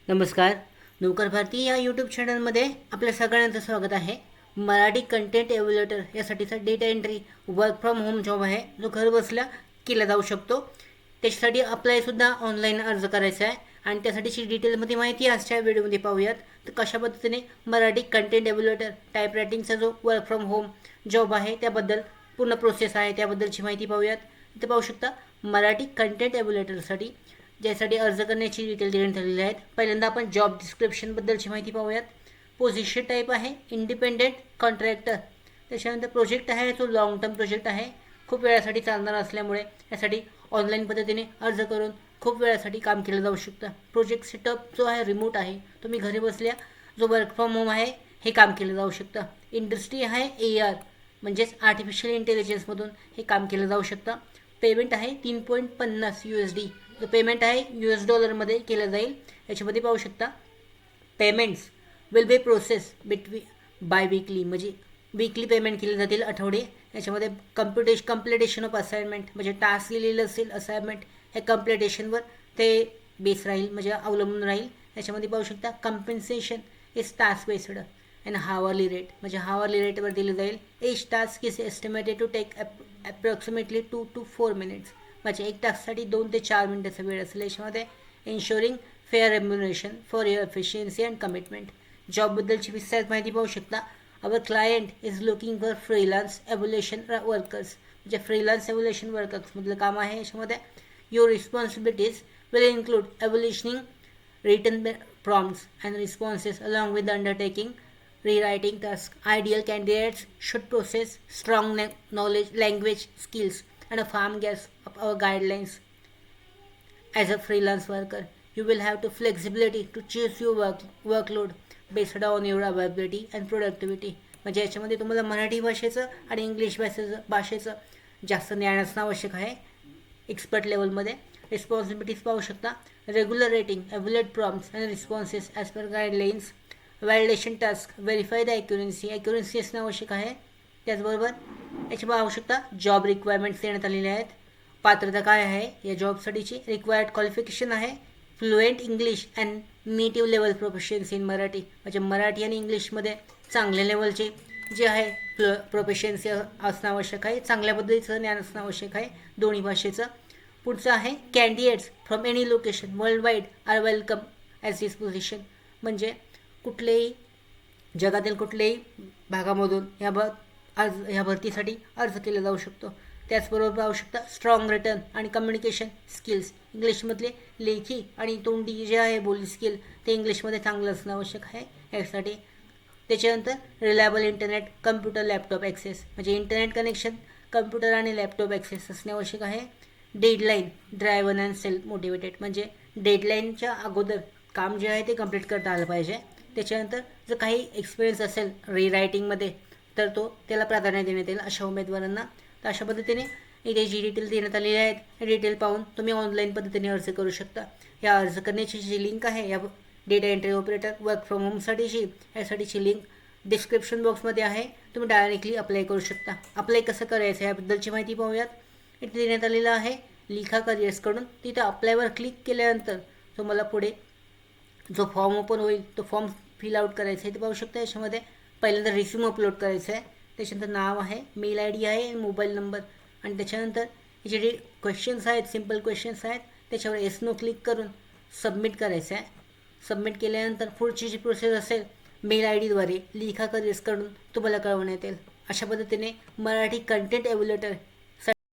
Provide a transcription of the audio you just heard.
नमस्कार. नोकर भारती या यूट्यूब चॅनलमध्ये आपल्या सगळ्यांचं स्वागत आहे. मराठी कंटेंट एव्हल्युएटर यासाठीचा data entry work from home job आहे, जो घर बसल्या केला जाऊ शकतो. त्याच्यासाठी अप्लायसुद्धा ऑनलाईन अर्ज करायचा आहे आणि त्यासाठीची डिटेलमध्ये माहिती आजच्या व्हिडिओमध्ये पाहूयात. तर कशा पद्धतीने मराठी कंटेंट एव्हल्युएटर टाईप रायटिंगचा जो वर्क फ्रॉम होम जॉब आहे त्याबद्दल पूर्ण प्रोसेस आहे त्याबद्दलची माहिती पाहूयात. इथे पाहू शकता मराठी कंटेंट एव्हल्युएटरसाठी ज्यासाठी अर्ज करण्याची डिटेल देण्यात आलेली आहेत. पहिल्यांदा आपण जॉब डिस्क्रिप्शनबद्दलची माहिती पाहूयात. पोझिशन टाईप आहे इंडिपेंडेंट कॉन्ट्रॅक्टर. त्याच्यानंतर प्रोजेक्ट आहे तो लॉंग टर्म प्रोजेक्ट आहे, खूप वेळासाठी चालणार असल्यामुळे यासाठी ऑनलाईन पद्धतीने अर्ज करून खूप वेळासाठी काम केलं जाऊ शकतं. प्रोजेक्ट सेटअप जो आहे रिमोट आहे, तुम्ही घरी बसल्या जो वर्क फ्रॉम होम आहे हे काम केलं जाऊ शकतं. इंडस्ट्री आहे AR म्हणजेच आर्टिफिशियल इंटेलिजन्समधून हे काम केलं जाऊ शकतं. पेमेंट आहे 3.50 USD. जो पेमेंट आहे US डॉलरमध्ये केलं जाईल. याच्यामध्ये पाहू शकता payments will be process by weekly, म्हणजे वीकली पेमेंट केले जातील आठवडे. याच्यामध्ये कम्प्लिटेशन ऑफ असाइनमेंट म्हणजे टास्क लिहिलेलं असेल असाइनमेंट हे कम्प्लिटेशनवर ते बेस राहील, म्हणजे अवलंबून राहील. याच्यामध्ये पाहू शकता compensation is task based and hourly rate, म्हणजे हावरली रेटवर दिलं जाईल. Each task is estimated to take approximately 2 to 4 minutes, म्हणजे एक टास्कसाठी 2 ते 4 मिनिटाचा वेळ असेल. याच्यामध्ये ensuring fair remuneration for your efficiency and commitment. जॉबबद्दलची विस्तारित माहिती पाहू शकता. Our client is looking for freelance evaluation workers, म्हणजे फ्रीलान्स एव्हल्युएशन वर्कर्समधलं काम आहे. याच्यामध्ये your responsibilities will include evaluating written prompts and responses along with the undertaking rewriting task. Ideal candidates should possess strong knowledge language skills and a firm grasp of our guidelines. As a freelance worker, you will have the flexibility to choose your workload based on your availability and productivity. म्हणजे याच्यामध्ये तुम्हाला मराठी भाषेचं आणि English भाषेचं जास्त ज्ञान असणं आवश्यक आहे एक्सपर्ट लेवलमध्ये. रिस्पॉन्सिबिलिटीज पाहू शकता. Regular rating evaluate prompts and responses as per guidelines. Validation task verify the accuracy असणं आवश्यक आहे. त्याचबरोबर याची पाहू शकता जॉब रिक्वायरमेंट्स देण्यात आलेल्या आहेत. पात्रता काय आहे या जॉबसाठीची. रिक्वायर्ड क्वालिफिकेशन आहे fluent English and native level proficiency in Marathi, म्हणजे मराठी आणि इंग्लिशमध्ये चांगल्या लेवलचे जे आहे प्रोफिशियन्सी असणं आवश्यक आहे. चांगल्या पद्धतीचं ज्ञान असणं आवश्यक आहे दोन्ही भाषेचं. पुढचं आहे candidates from any location world wide are welcome as this position, म्हणजे कुठलेही जगातील कुठल्याही भागामधून ह्या भरतीसाठी अर्ज केला जाऊ शकतो. त्याचबरोबर पाहू शकता स्ट्रॉंग रिटर्न आणि कम्युनिकेशन स्किल्स, इंग्लिशमधले लेखी आणि तोंडी जे आहे बोली स्किल ते इंग्लिशमध्ये चांगलं असणं आवश्यक आहे यासाठी. त्याच्यानंतर reliable internet computer laptop access, म्हणजे इंटरनेट कनेक्शन कम्प्युटर आणि लॅपटॉप ॲक्सेस असणे आवश्यक आहे. Deadline driven and self motivated, म्हणजे डेडलाईनच्या अगोदर काम जे आहे ते कंप्लीट करता आलं पाहिजे. त्याच्यानंतर जर काही एक्सपिरियन्स असेल रीरायटिंगमध्ये तर त्याला प्राधान्य देण्यात येईल अशा उमेदवारांना. तर अशा पद्धतीने इथे जी डिटेल देण्यात आलेली आहेत हे डिटेल पाहून तुम्ही ऑनलाईन पद्धतीने अर्ज करू शकता. या अर्ज करण्याची जी लिंक आहे या data entry operator work from होमसाठीची यासाठीची लिंक डिस्क्रिप्शन बॉक्समध्ये आहे. तुम्ही डायरेक्टली अप्लाय करू शकता. अप्लाय कसं करायचं याबद्दलची माहिती पाहूयात. इथे देण्यात आलेलं आहे लिखा करिअर्सकडून. तिथे अप्लायवर क्लिक केल्यानंतर तुम्हाला पुढे जो फॉर्म ओपन होईल तो फॉर्म फिल आउट करायचा आहे. ते पाहू शकता. याच्यामध्ये पहिल्यांदा रिझ्यूम अपलोड करायचं आहे. त्याच्यानंतर नाव आहे, मेल ID आहे आणि मोबाईल नंबर, आणि त्याच्यानंतर जे क्वेश्चन्स आहेत सिम्पल क्वेश्चन्स आहेत त्याच्यावर येस नो क्लिक करून सबमिट करायचं आहे. सबमिट केल्यानंतर पुढची जी प्रोसेस असेल मेल IDद्वारे लिखा करिअर्सकडून तुम्हाला कळवण्यात येईल. अशा पद्धतीने मराठी कंटेंट एव्हल्युएटर